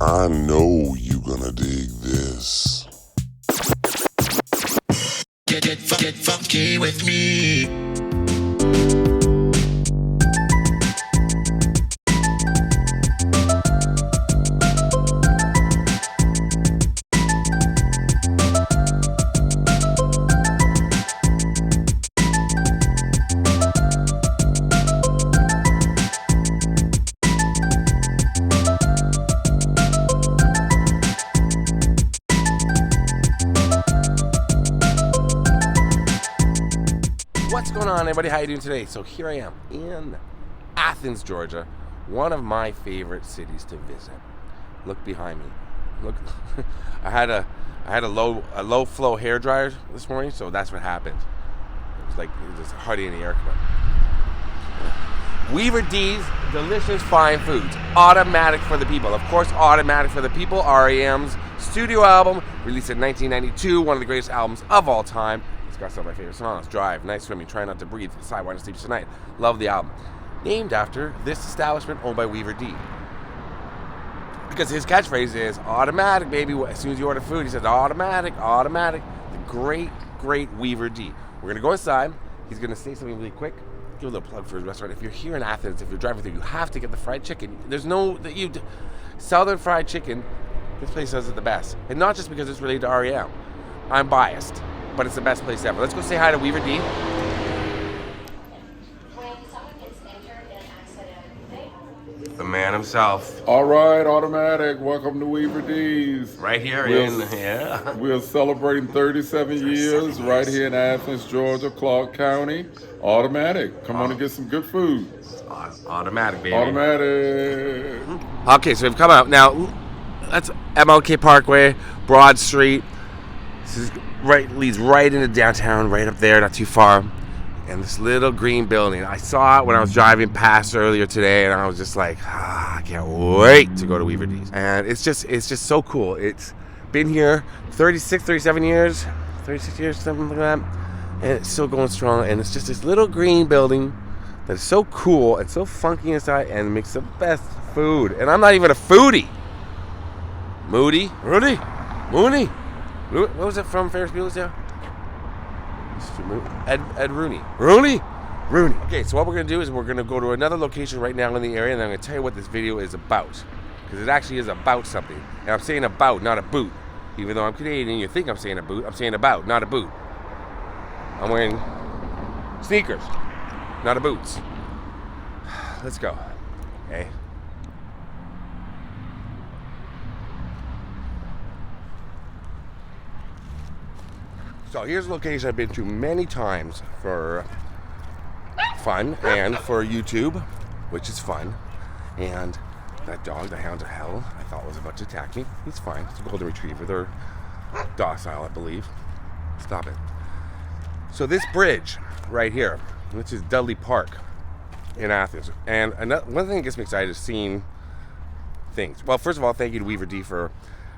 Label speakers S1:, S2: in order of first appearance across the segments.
S1: I know you gonna dig this.
S2: Get funky with me.
S3: What's going on, everybody? How you doing today? So here I am in Athens, Georgia, one of my favorite cities to visit. Look behind me. Look, I had a low flow hair dryer this morning, so that's what happened. It was hardly any air coming. Weaver D's delicious fine foods, automatic for the people. Of course, automatic for the people. R.E.M's studio album, released in 1992, one of the greatest albums of all time. Got some of my favorite songs. Drive, Night Swimming, Try Not to Breathe, Decide Why to Sleep Tonight. Love the album. Named after this establishment owned by Weaver D. Because his catchphrase is automatic, baby. As soon as you order food, he says automatic, automatic. The great Weaver D. We're gonna go inside. He's gonna say something really quick. Give a little plug for his restaurant. If you're here in Athens, if you're driving through, you have to get the fried chicken. There's no Southern fried chicken. This place does it the best, and not just because it's related to R.E.M. I'm biased, but it's the best place ever. Let's go say hi to Weaver D. The man himself.
S4: All right, automatic. Welcome to Weaver D's.
S3: Right here
S4: We're celebrating 37 years right here in Athens, Georgia, Clark County. Automatic. Come on and get some good food.
S3: Automatic, baby.
S4: Automatic.
S3: Okay, so we've come out. Now, that's MLK Parkway, Broad Street. This is leads right into downtown, right up there, not too far. And this little green building, I saw it when I was driving past earlier today, and I was just like, I can't wait to go to Weaver D's. And it's just so cool. It's been here 37 years, 36 years, something like that, and it's still going strong. And it's just this little green building that is so cool and so funky inside, and makes the best food. And I'm not even a foodie. Moody. What was it from Ferris Bueller's Day? Ed Rooney. Rooney. Okay, so what we're going to do is we're going to go to another location right now in the area, and I'm going to tell you what this video is about. Because it actually is about something. And I'm saying about, not a boot. Even though I'm Canadian and you think I'm saying a boot, I'm saying about, not a boot. I'm wearing sneakers, not a boots. Let's go. Okay. So here's a location I've been to many times for fun and for YouTube, which is fun. And that dog, the hound of hell, I thought was about to attack me. He's fine. It's a golden retriever. They're docile, I believe. Stop it. So this bridge right here, which is Dudley Park in Athens. And one thing that gets me excited is seeing things. Well, first of all, thank you to Weaver D for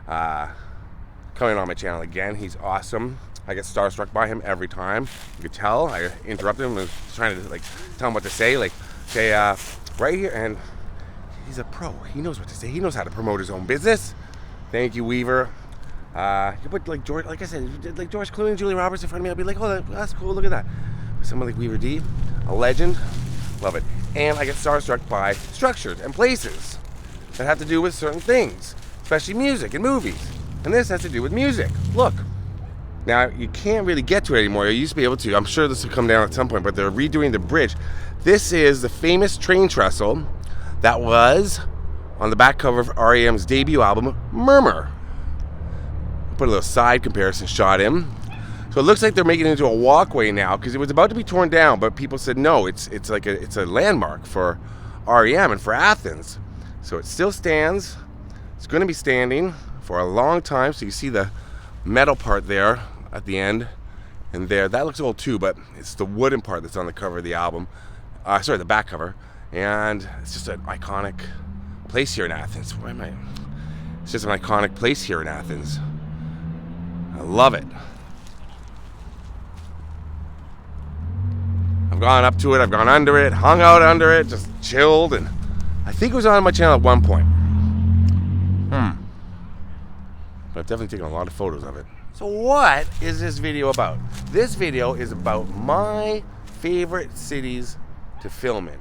S3: coming on my channel again. He's awesome. I get starstruck by him every time. You could tell. I interrupted him and was trying to tell him what to say. Right here, and he's a pro. He knows what to say. He knows how to promote his own business. Thank you, Weaver. You put George, like I said, George Clooney and Julia Roberts in front of me, I'd be like, oh, that's cool. Look at that. But someone like Weaver D, a legend, love it. And I get starstruck by structures and places that have to do with certain things, especially music and movies. And this has to do with music. Look. Now, you can't really get to it anymore. You used to be able to. I'm sure this will come down at some point, but they're redoing the bridge. This is the famous train trestle that was on the back cover of R.E.M's debut album, Murmur. Put a little side comparison shot in. So it looks like they're making it into a walkway now, because it was about to be torn down, but people said no, it's a landmark for R.E.M. and for Athens. So it still stands. It's going to be standing for a long time. So you see the metal part there at the end, and there, that looks old too, but it's the wooden part that's on the cover of the album, the back cover, and it's just an iconic place here in Athens. It's just an iconic place here in Athens. I love it. I've gone up to it, I've gone under it, hung out under it, just chilled, and I think it was on my channel at one point. I've definitely taken a lot of photos of it. So what is this video about? This video is about my favorite cities to film in.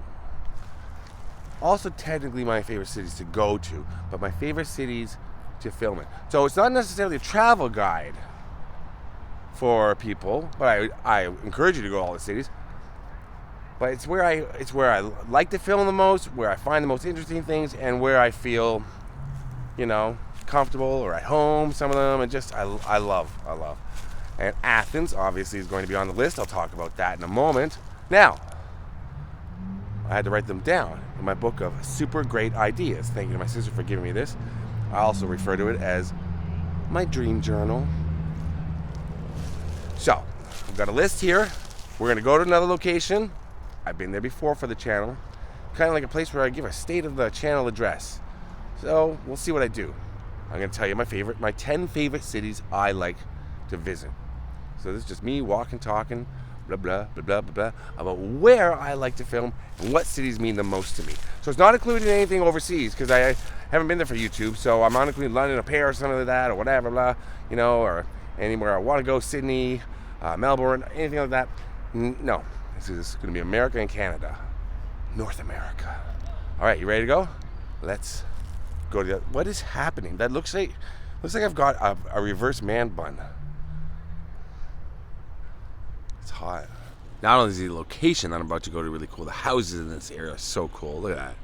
S3: Also technically my favorite cities to go to, but my favorite cities to film in. So it's not necessarily a travel guide for people, but I encourage you to go to all the cities. But it's where I like to film the most, where I find the most interesting things, and where I feel, you know, comfortable or at home. Some of them, and just I love. And Athens obviously is going to be on the list. I'll talk about that in a moment. Now, I had to write them down in my book of super great ideas. Thank you to my sister for giving me this. I also refer to it as my dream journal. So, I've got a list here. We're going to go to another location. I've been there before for the channel. Kind of like a place where I give a state of the channel address. So, we'll see what I do. I'm going to tell you my 10 favorite cities I like to visit. So this is just me walking, talking, blah, blah, blah, blah, blah, blah, about where I like to film and what cities mean the most to me. So it's not including anything overseas, because I haven't been there for YouTube, so I'm not including London or Paris or something like that, or whatever, blah, you know, or anywhere I want to go, Sydney, Melbourne, anything like that. No, this is going to be America and Canada. North America. All right, you ready to go? Let's go to the, what is happening? That looks like I've got a reverse man bun. It's hot. Not only is the location that I'm about to go to really cool, the houses in this area are so cool. Look at that.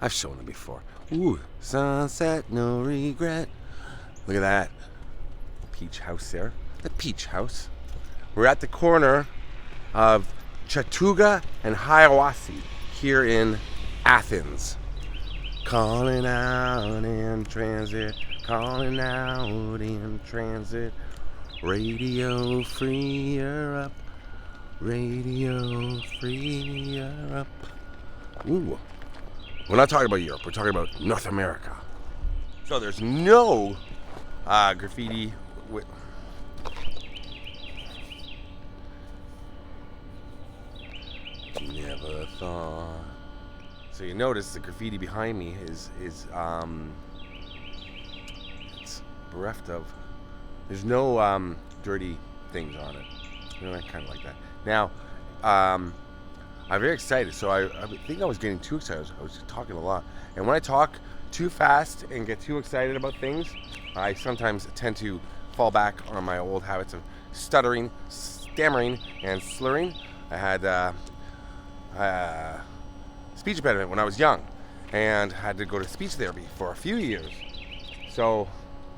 S3: I've shown them before. Ooh, sunset, no regret. Look at that. Peach house there. The peach house. We're at the corner of Chattooga and Hiawassee here in Athens. Calling out in transit, calling out in transit. Radio free up, radio free up. Ooh, we're not talking about Europe, we're talking about North America. So there's no graffiti with... Never thought. So you notice the graffiti behind me is it's bereft of. There's no dirty things on it. You know, I kind of like that. Now, I'm very excited. So I think I was getting too excited. I was talking a lot, and when I talk too fast and get too excited about things, I sometimes tend to fall back on my old habits of stuttering, stammering, and slurring. I had speech impediment when I was young, and had to go to speech therapy for a few years. So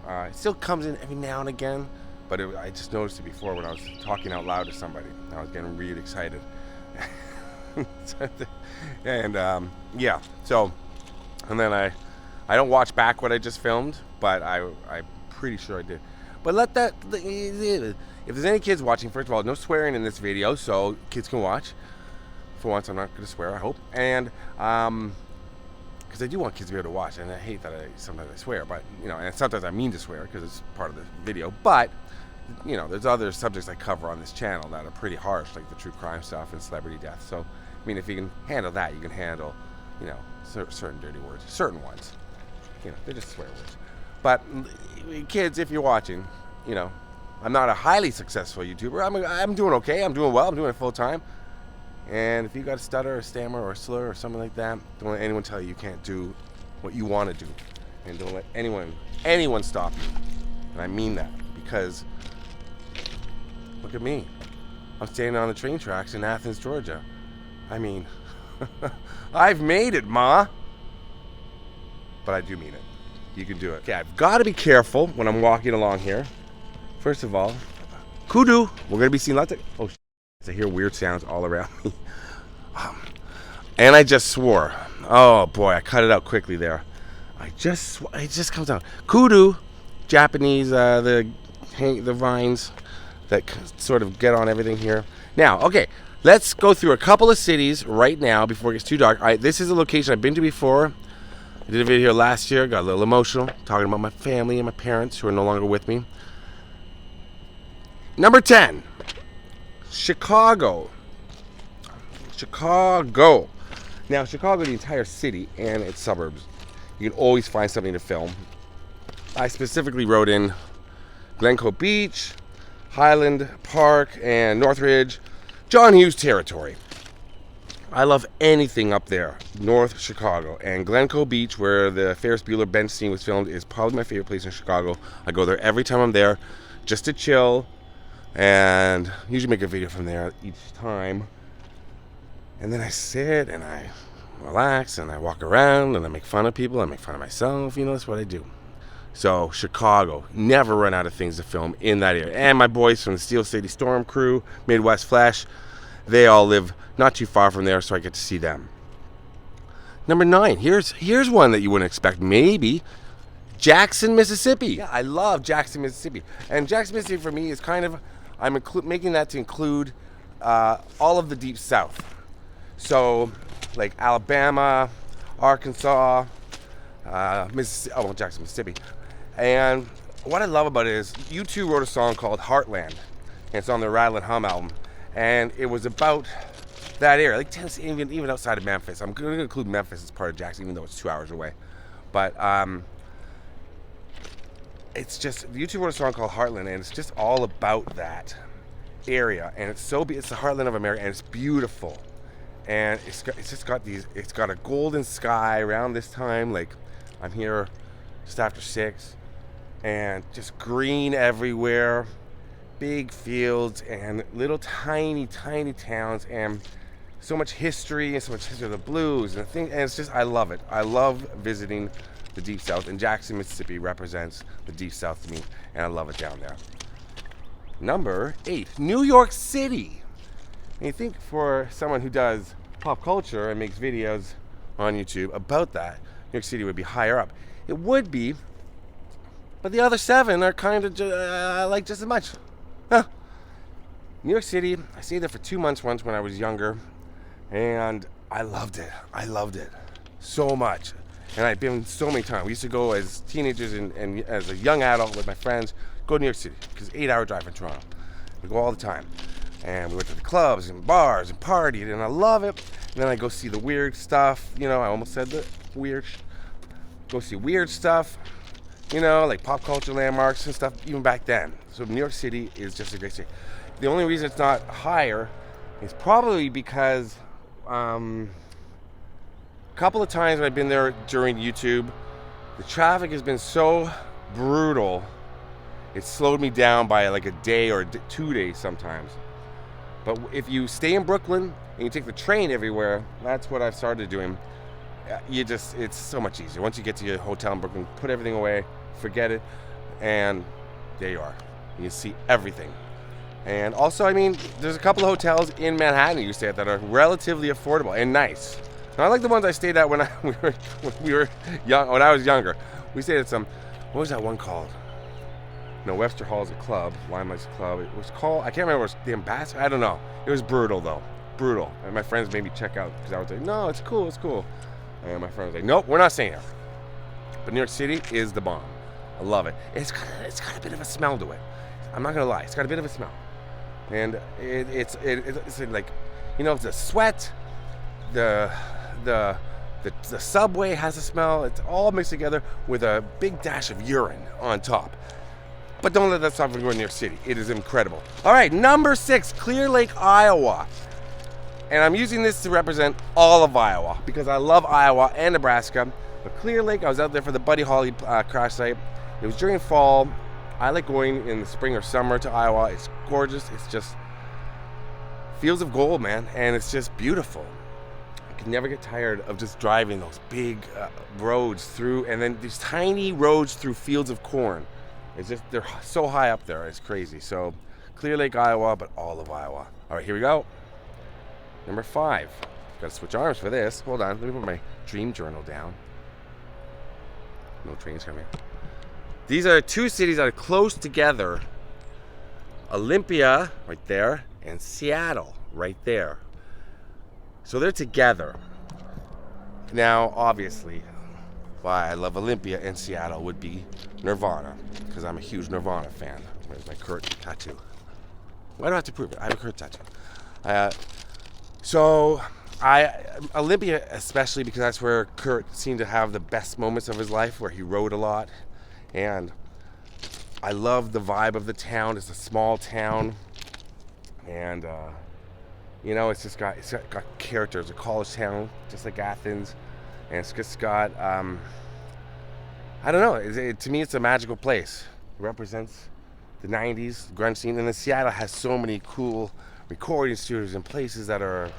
S3: it still comes in every now and again, but I just noticed it before when I was talking out loud to somebody. I was getting really excited. And yeah, so, and then I don't watch back what I just filmed, but I'm pretty sure I did. But if there's any kids watching, first of all, no swearing in this video, so kids can watch. For once, I'm not going to swear, I hope. And, because I do want kids to be able to watch, and I hate that sometimes I swear, but, you know, and sometimes I mean to swear, because it's part of the video, but, you know, there's other subjects I cover on this channel that are pretty harsh, like the true crime stuff and celebrity death. So, I mean, if you can handle that, you can handle, you know, certain dirty words, certain ones. You know, they're just swear words. But, kids, if you're watching, you know, I'm not a highly successful YouTuber. I'm doing okay, I'm doing well, I'm doing it full time. And if you got a stutter or stammer or slur or something like that, don't let anyone tell you can't do what you want to do. And don't let anyone stop you. And I mean that, because look at me. I'm standing on the train tracks in Athens, Georgia. I mean, I've made it, Ma. But I do mean it. You can do it. Okay, I've got to be careful when I'm walking along here. First of all, kudu. We're going to be seeing lots of... Oh, I hear weird sounds all around me. And I just swore. Oh boy, I cut it out quickly there. It just comes out. Kudu, Japanese, the vines that sort of get on everything here. Now, okay, let's go through a couple of cities right now before it gets too dark. All right, this is a location I've been to before. I did a video here last year, got a little emotional, talking about my family and my parents who are no longer with me. Number 10. Chicago. Now, Chicago, the entire city and its suburbs, you can always find something to film. I specifically wrote in Glencoe Beach, Highland Park, and Northridge. John Hughes territory. I love anything up there, North Chicago. And Glencoe Beach, where the Ferris Bueller bench scene was filmed, is probably my favorite place in Chicago. I go there every time I'm there just to chill, and usually make a video from there each time. And then I sit and I relax and I walk around and I make fun of people. I make fun of myself. That's what I do. So Chicago, never run out of things to film in that area. And my boys from the Steel City Storm crew, Midwest Flash, they all live not too far from there, so I get to see them. Number 9, here's one that you wouldn't expect, maybe. Jackson, Mississippi. Yeah, I love Jackson, Mississippi. And Jackson, Mississippi for me is kind of, I'm making that to include all of the Deep South. So, like Alabama, Arkansas, Jackson, Mississippi. And what I love about it is U2 wrote a song called Heartland. And it's on the Rattle and Hum album. And it was about that area, like Tennessee, even outside of Memphis. I'm going to include Memphis as part of Jackson, even though it's 2 hours away. But it's just, YouTube wrote a song called Heartland, and it's just all about that area. And it's the heartland of America, and it's beautiful. And it's got a golden sky around this time. Like, I'm here just after 6, and just green everywhere. Big fields and little tiny towns, and so much history of the blues and things, and it's just, I love it. I love visiting the Deep South, and Jackson, Mississippi represents the Deep South to me, and I love it down there. Number 8, New York City. And you think for someone who does pop culture and makes videos on YouTube about that, New York City would be higher up. It would be, but the other 7 are kind of like just as much. Huh. New York City, I stayed there for 2 months once when I was younger, and I loved it so much. And I've been so many times. We used to go as teenagers and as a young adult with my friends, go to New York City, because 8-hour drive from Toronto. We go all the time. And we went to the clubs and bars and partied, and I love it. And then I go see the weird stuff. I almost said the weird. Go see weird stuff. Like pop culture landmarks and stuff, even back then. So New York City is just a great city. The only reason it's not higher is probably because a couple of times when I've been there during YouTube, the traffic has been so brutal, it slowed me down by like a day or 2 days sometimes. But if you stay in Brooklyn and you take the train everywhere, that's what I've started doing. It's so much easier. Once you get to your hotel in Brooklyn, put everything away, forget it, and there you are. You see everything. And also, there's a couple of hotels in Manhattan you stay at that are relatively affordable and nice. Not like the ones I stayed at when we were young. When I was younger, we stayed at some. What was that one called? No, Webster Hall's a club. Limelight's a club. It was called. I can't remember. It was the Ambassador. I don't know. It was brutal though. Brutal. And my friends made me check out because I was like, no, it's cool. It's cool. And my friend was like, nope, we're not staying here. But New York City is the bomb. I love it. It's got a bit of a smell to it. I'm not gonna lie. It's got a bit of a smell. And it's like, it's the sweat, the subway has a smell. It's all mixed together with a big dash of urine on top. But don't let that stop from going to New York City. It is incredible. All right, number 6, Clear Lake, Iowa. And I'm using this to represent all of Iowa because I love Iowa and Nebraska. But Clear Lake, I was out there for the Buddy Holly crash site. It was during fall. I like going in the spring or summer to Iowa. It's gorgeous. It's just fields of gold, man. And it's just beautiful. I can never get tired of just driving those big roads through, and then these tiny roads through fields of corn. It's just, they're so high up there. It's crazy. So Clear Lake, Iowa, but all of Iowa. All right, here we go. Number 5. Got to switch arms for this. Hold on. Let me put my dream journal down. No trains coming. These are 2 cities that are close together. Olympia, right there, and Seattle, right there. So they're together. Now, obviously, why I love Olympia and Seattle would be Nirvana, because I'm a huge Nirvana fan. Where's my Kurt tattoo? Why do I have to prove it? I have a Kurt tattoo. Olympia, especially because that's where Kurt seemed to have the best moments of his life, where he rode a lot. And I love the vibe of the town. It's a small town, and you know, it's got character. It's a college town, just like Athens, and it's just got I don't know. To me, it's a magical place. It represents the '90s grunge scene, and then Seattle has so many cool recording studios and places that are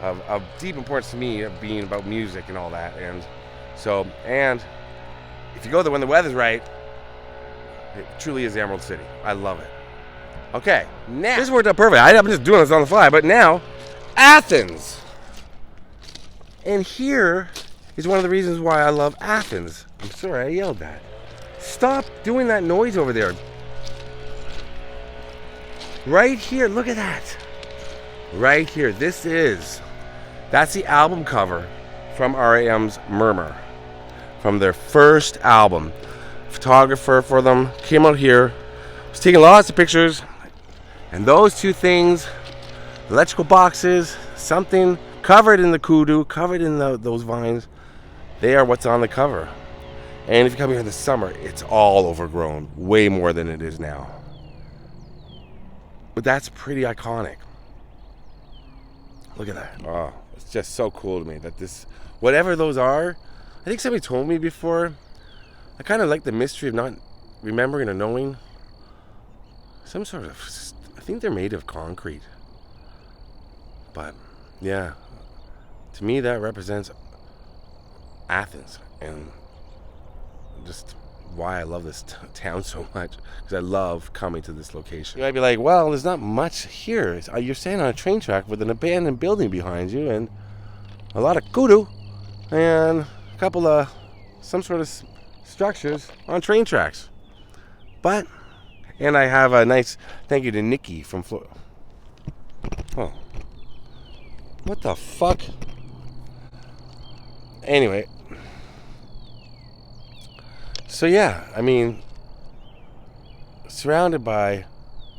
S3: of deep importance to me, of being about music and all that. And so, and if you go there when the weather's right, it truly is the Emerald City. I love it. Okay, now this worked out perfect. I'm just doing this on the fly, but now Athens. And here is one of the reasons why I love Athens. I'm sorry, I yelled that. Stop doing that noise over there. Right here, look at that. Right here, that's the album cover from R.E.M's Murmur. From their first album. Photographer for them came out here, was taking lots of pictures, and those two things, electrical boxes, something covered in the kudu, covered in those vines, they are what's on the cover. And if you come here in the summer, it's all overgrown, way more than it is now. But that's pretty iconic. Look at that. Oh, it's just so cool to me that this, whatever those are, I think somebody told me before, I kind of like the mystery of not remembering or knowing. Some sort of, I think they're made of concrete. But, yeah, to me that represents Athens and just why I love this town so much, because I love coming to this location. You might be like, well, there's not much here. You're standing on a train track with an abandoned building behind you and a lot of kudu and a couple of some sort of structures on train tracks. But, and I have a nice thank you to Nikki from Florida. Oh, what the fuck? Anyway, so yeah, I mean, surrounded by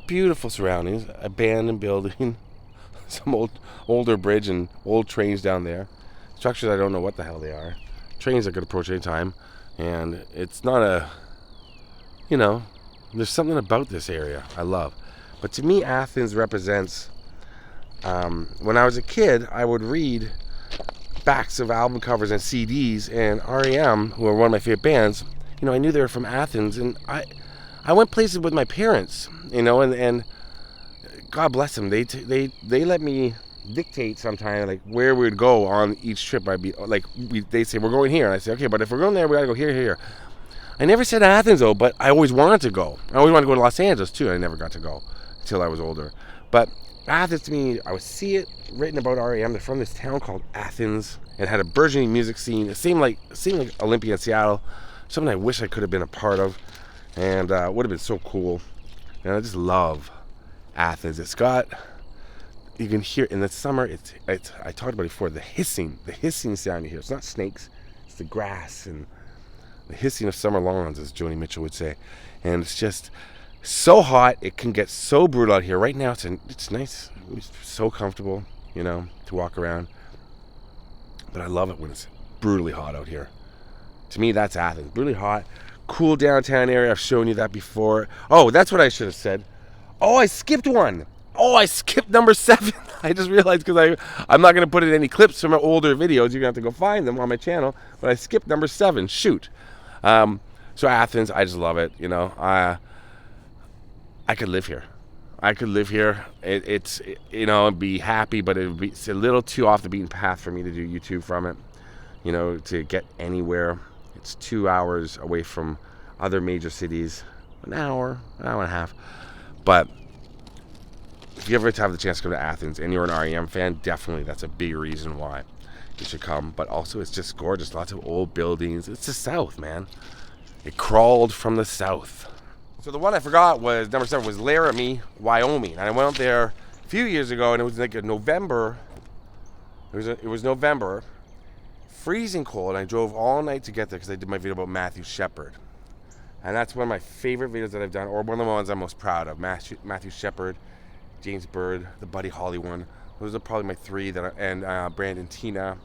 S3: beautiful surroundings, abandoned building, some older bridge and old trains down there, structures I don't know what the hell they are, trains that could approach any time, and it's not a, you know, there's something about this area I love. But to me, Athens represents, when I was a kid, I would read backs of album covers and CDs, and R.E.M., who are one of my favorite bands, you know, I knew they were from Athens, and I went places with my parents, you know, and God bless them, they let me dictate sometimes, like, where we would go on each trip. I'd be like, they say we're going here, and I say, okay, but if we're going there, we gotta go here. I never said Athens though, but I always wanted to go. I always wanted to go to Los Angeles too. I never got to go until I was older. But Athens, to me, I would see it written about R.E.M. They're from this town called Athens and had a burgeoning music scene. It seemed like Olympia in Seattle. Something I wish I could have been a part of, and would have been so cool. And I just love Athens. It's got, you can hear in the summer. It's I talked about it before. The hissing sound you hear. It's not snakes. It's the grass and the hissing of summer lawns, as Joni Mitchell would say. And it's just so hot. It can get so brutal out here. Right now, it's nice. It's so comfortable, you know, to walk around. But I love it when it's brutally hot out here. To me, that's Athens. Brutally hot, cool downtown area. I've shown you that before. Oh, that's what I should have said. Oh, I skipped one. Oh, I skipped number 7. I just realized, because I'm not going to put in any clips from my older videos. You're going to have to go find them on my channel. But I skipped number 7. Shoot. So Athens, I just love it. You know, I could live here. I could live here. It's you know, and be happy, but it's a little too off the beaten path for me to do YouTube from it. You know, to get anywhere. It's 2 hours away from other major cities. An hour and a half. But if you ever have the chance to come to Athens and you're an R.E.M. fan, definitely that's a big reason why you should come. But also, it's just gorgeous. Lots of old buildings. It's the South, man. It crawled from the South. So the one I forgot was, number 7, was Laramie, Wyoming. And I went out there a few years ago, and it was like a November. It was November. Freezing cold, and I drove all night to get there because I did my video about Matthew Shepard. And that's one of my favorite videos that I've done, or one of the ones I'm most proud of. Matthew Shepard, James Bird, the Buddy Holly one. Those are probably my 3 and Brandon Tina.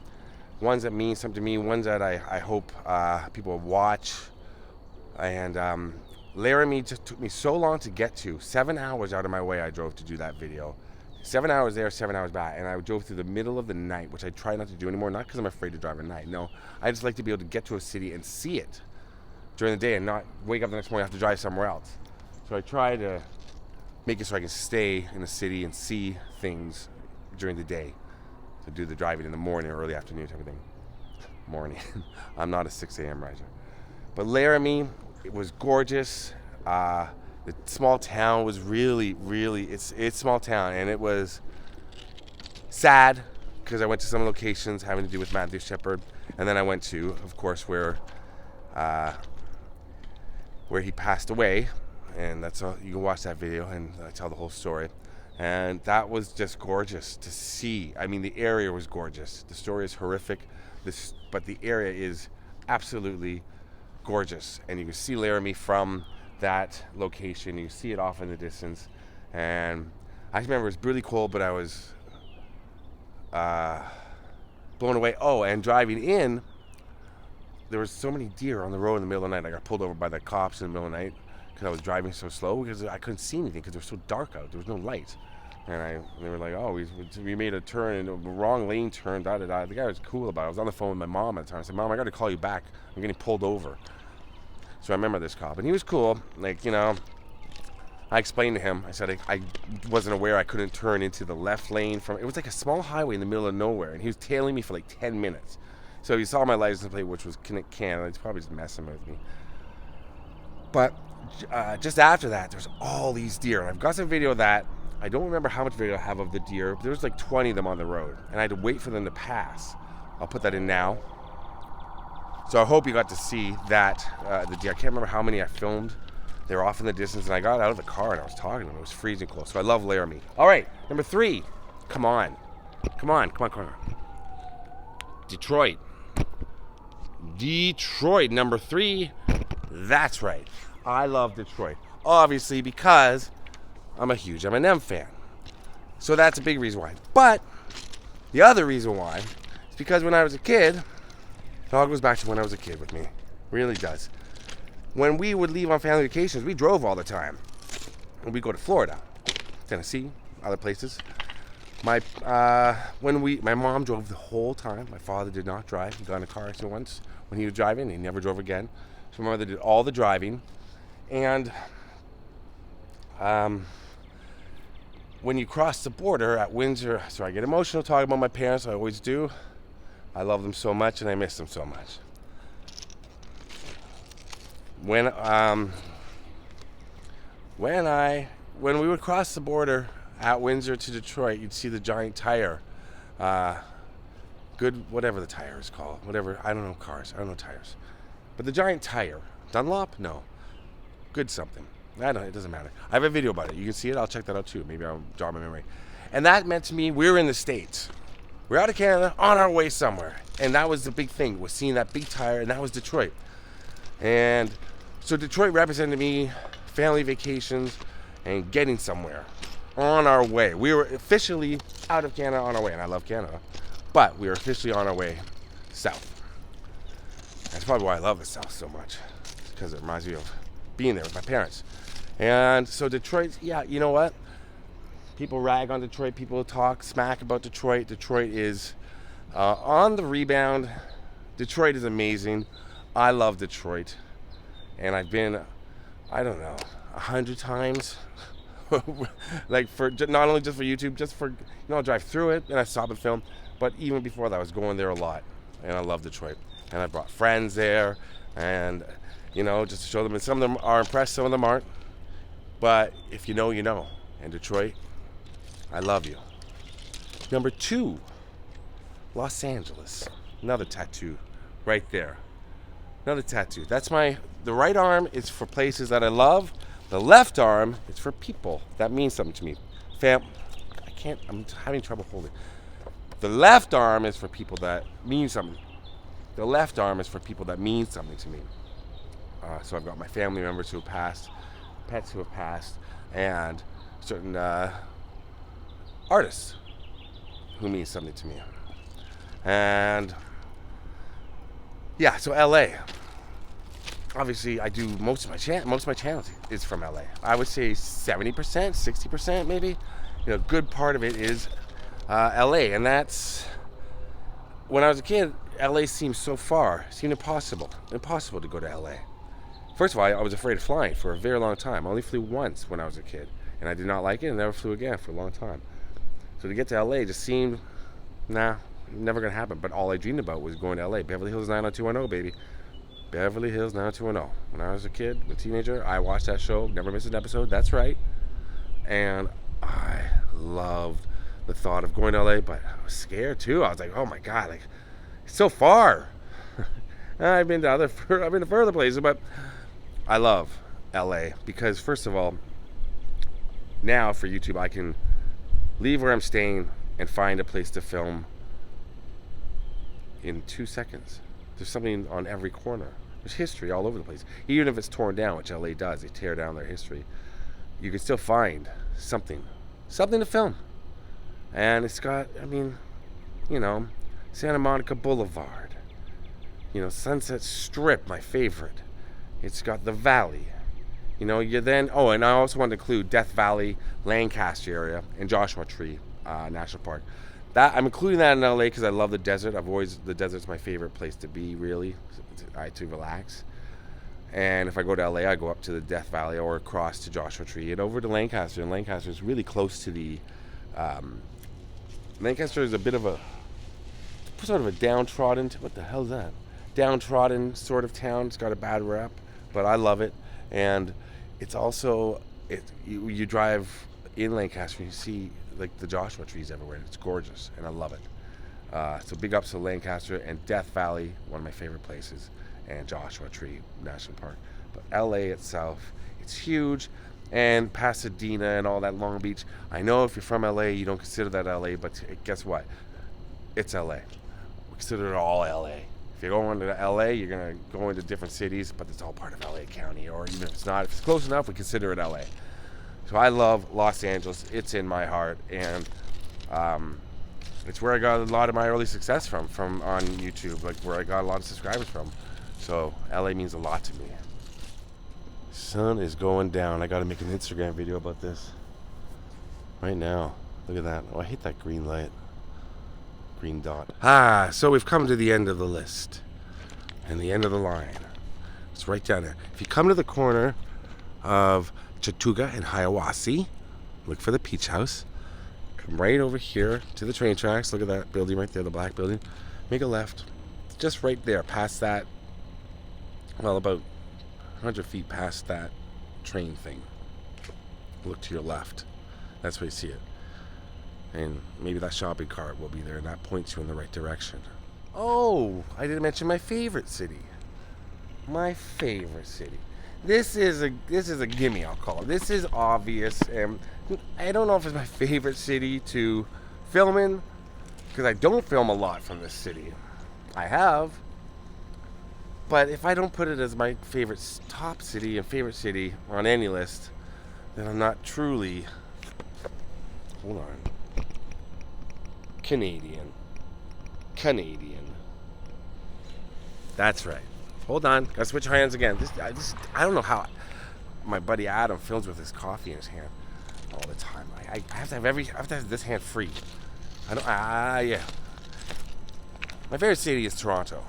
S3: Ones that mean something to me, ones that I hope people watch. And Laramie just took me so long to get to. 7 hours out of my way I drove to do that video. 7 hours there, 7 hours back, and I drove through the middle of the night, which I try not to do anymore, not because I'm afraid to drive at night. No, I just like to be able to get to a city and see it during the day and not wake up the next morning and have to drive somewhere else. So I try to make it so I can stay in the city and see things during the day. To do the driving in the morning or early afternoon type of thing. Morning. I'm not a 6 a.m. riser. But Laramie, it was gorgeous. The small town was really, it's small town, and it was sad because I went to some locations having to do with Matthew Shepard, and then I went to, of course, where he passed away, and that's all. You can watch that video, and I tell the whole story. And that was just gorgeous to see. I mean, the area was gorgeous. The story is horrific, but the area is absolutely gorgeous. And you can see Laramie from that location. You can see it off in the distance. And I remember it was really cold, but I was blown away. Oh, and driving in, there was so many deer on the road in the middle of the night. I got pulled over by the cops in the middle of the night because I was driving so slow because I couldn't see anything because it was so dark out. There was no light. And they were like, oh, we made a turn, in a wrong lane turn, da-da-da. The guy was cool about it. I was on the phone with my mom at the time. I said, Mom, I got to call you back. I'm getting pulled over. So I remember this cop. And he was cool. Like, you know, I explained to him. I said I wasn't aware I couldn't turn into the left lane from... It was like a small highway in the middle of nowhere. And he was tailing me for like 10 minutes. So he saw my license plate, which was Canada. He's probably just messing with me. But just after that, there's all these deer. And I've got some video of that. I don't remember how much video I have of the deer, but there was like 20 of them on the road, and I had to wait for them to pass. I'll put that in now. So I hope you got to see that, the deer. I can't remember how many I filmed. They were off in the distance, and I got out of the car, and I was talking to them. It was freezing cold, so I love Laramie. All right, number 3. Come on. Detroit, number 3. That's right. I love Detroit. Obviously, because I'm a huge R.E.M. fan. So that's a big reason why. But the other reason why is because when I was a kid, it all goes back to when I was a kid with me. It really does. When we would leave on family vacations, we drove all the time. And we'd go to Florida, Tennessee, other places. My mom drove the whole time. My father did not drive. He got in a car accident once when he was driving. He never drove again. So my mother did all the driving. And when you cross the border at Windsor, so I get emotional talking about my parents, I always do. I love them so much and I miss them so much. When we would cross the border at Windsor to Detroit, you'd see the giant tire. Whatever the tire is called. Whatever, I don't know cars, I don't know tires. But the giant tire, Dunlop? No. Good something. It doesn't matter. I have a video about it. You can see it. I'll check that out too. Maybe I'll jog my memory. And that meant to me, we're in the States. We're out of Canada, on our way somewhere. And that was the big thing, was seeing that big tire, and that was Detroit. And so Detroit represented me, family vacations, and getting somewhere. On our way. We were officially out of Canada on our way, and I love Canada. But we were officially on our way south. That's probably why I love the South so much. It's because it reminds me of being there with my parents. And so Detroit, yeah, you know what? People rag on Detroit. People talk smack about Detroit. Detroit is on the rebound. Detroit is amazing. I love Detroit. And I've been, I don't know, 100 times. Like for not only just for YouTube, just for, I'll drive through it and I stop and film. But even before that, I was going there a lot. And I love Detroit. And I brought friends there. And just to show them. And some of them are impressed, some of them aren't. But if you know, you know. And Detroit, I love you. Number 2, Los Angeles. Another tattoo right there. Another tattoo. That's the right arm is for places that I love. The left arm is for people that mean something to me. I'm having trouble holding. The left arm is for people that mean something. The left arm is for people that mean something to me. So I've got my family members who have passed, pets who have passed, and certain artists who mean something to me. And yeah, so LA. obviously I do most of my channels is from LA. I would say 70%, 60% maybe. A good part of it is LA, and that's when I was a kid. LA seemed so far, seemed impossible to go to LA. First of all, I was afraid of flying for a very long time. I only flew once when I was a kid, and I did not like it, and never flew again for a long time. So to get to LA just seemed, never gonna happen. But all I dreamed about was going to LA. Beverly Hills 90210, baby. Beverly Hills 90210. When I was a kid, a teenager, I watched that show, never missed an episode. That's right. And I loved the thought of going to LA, but I was scared too. I was like, oh my God, like it's so far. I've been to further places, but I love LA because first of all, now for YouTube, I can leave where I'm staying and find a place to film in 2 seconds. There's something on every corner. There's history all over the place. Even if it's torn down, which LA does, they tear down their history. You can still find something to film. And it's got, Santa Monica Boulevard, Sunset Strip, my favorite. It's got the Valley. And I also want to include Death Valley, Lancaster area, and Joshua Tree National Park. That I'm including that in LA because I love the desert. The desert's my favorite place to be, really, to relax. And if I go to LA, I go up to the Death Valley or across to Joshua Tree and over to Lancaster. And Lancaster is really close to the. Lancaster is a bit of a sort of a downtrodden. What the hell is that? Downtrodden sort of town. It's got a bad rep, but I love it. And it's also you drive in Lancaster and you see like the Joshua trees everywhere. It's gorgeous, and I love it. So big ups to Lancaster and Death Valley, one of my favorite places, and Joshua Tree National Park. But LA itself, it's huge, and Pasadena and all that, Long Beach. I know if you're from LA, you don't consider that LA, but guess what? It's LA. We consider it all LA. If you're going to LA, you're going to go into different cities, but it's all part of LA County, or even if it's not, if it's close enough, we consider it LA. So I love Los Angeles. It's in my heart, and it's where I got a lot of my early success from on YouTube, like where I got a lot of subscribers from. So LA means a lot to me. Sun is going down. I got to make an Instagram video about this right now. Look at that. Oh, I hate that green light. Green dot. So we've come to the end of the list and the end of the line. It's right down there. If you come to the corner of Chautauqua and Hiawassee, look for the Peach House. Come right over here to the train tracks. Look at that building right there, the black building. Make a left. Just right there, past that. Well, about 100 feet past that train thing. Look to your left. That's where you see it. And maybe that shopping cart will be there, and that points you in the right direction. Oh, I didn't mention my favorite city. My favorite city. This is a gimme, I'll call it. This is obvious, and I don't know if it's my favorite city to film in, because I don't film a lot from this city. I have, but if I don't put it as my favorite top city and favorite city on any list, then I'm not truly, hold on, Canadian. That's right. Hold on, gotta switch hands again. I don't know how my buddy Adam films with his coffee in his hand all the time. I have to have this hand free. Yeah. My favorite city is Toronto.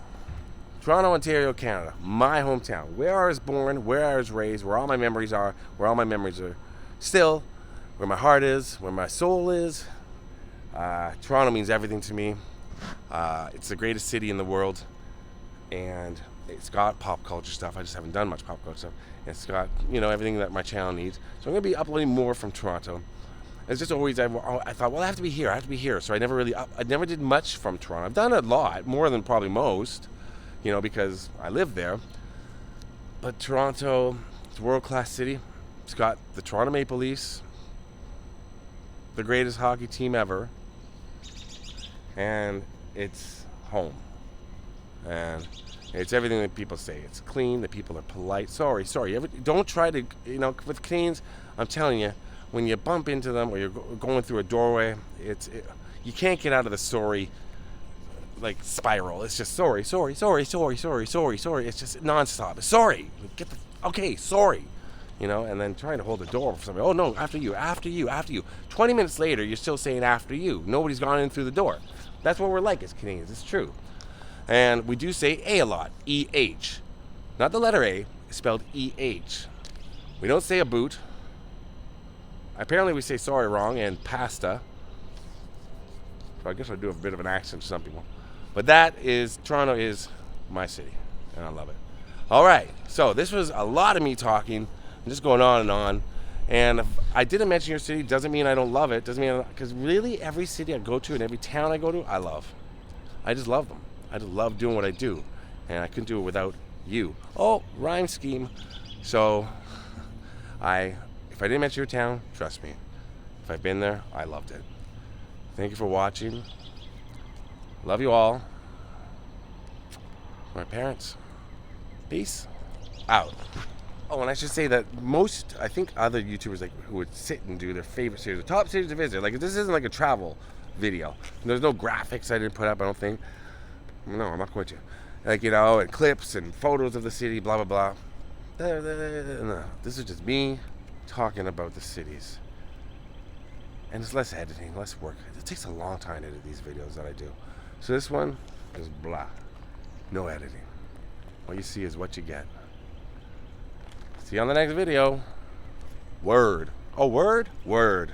S3: Toronto, Ontario, Canada. My hometown. Where I was born, where I was raised, where all my memories are, where all my memories are still, where my heart is, where my soul is. Toronto means everything to me. It's the greatest city in the world, and it's got pop culture stuff. I just haven't done much pop culture stuff. It's got, everything that my channel needs. So I'm going to be uploading more from Toronto. It's just always, I thought, well, I have to be here. So I never did much from Toronto. I've done a lot, more than probably most, because I live there. But Toronto, it's a world-class city. It's got the Toronto Maple Leafs, the greatest hockey team ever, and it's home. And it's everything that people say. It's clean. The people are polite. Sorry. Don't try to, with Canadians, I'm telling you, when you bump into them or you're going through a doorway, you can't get out of the sorry like spiral. It's just sorry. It's just nonstop. Sorry. Okay, sorry. You know, and then trying to hold the door for somebody. Oh no, after you. 20 minutes later, you're still saying after you. Nobody's gone in through the door. That's what we're like as Canadians. It's true. And we do say A lot. E-H. Not the letter A. It's spelled E-H. We don't say a boot. Apparently we say sorry wrong and pasta. So I guess I do have a bit of an accent to some people. But Toronto is my city. And I love it. All right. So this was a lot of me talking. I'm just going on and on. And if I didn't mention your city, doesn't mean I don't love it. Doesn't mean, because really every city I go to and every town I go to, I love. I just love them. I just love doing what I do. And I couldn't do it without you. Oh, rhyme scheme. So if I didn't mention your town, trust me. If I've been there, I loved it. Thank you for watching. Love you all. My parents. Peace out. Oh, and I should say that I think other YouTubers like who would sit and do their favorite cities, the top cities to visit. Like this isn't like a travel video. There's no graphics I didn't put up, I don't think. No, I'm not going to. Like, you know, and clips and photos of the city, blah, blah, blah. No, this is just me talking about the cities. And it's less editing, less work. It takes a long time to edit these videos that I do. So this one is blah. No editing. What you see is what you get. See you on the next video. Word. Oh, word? Word.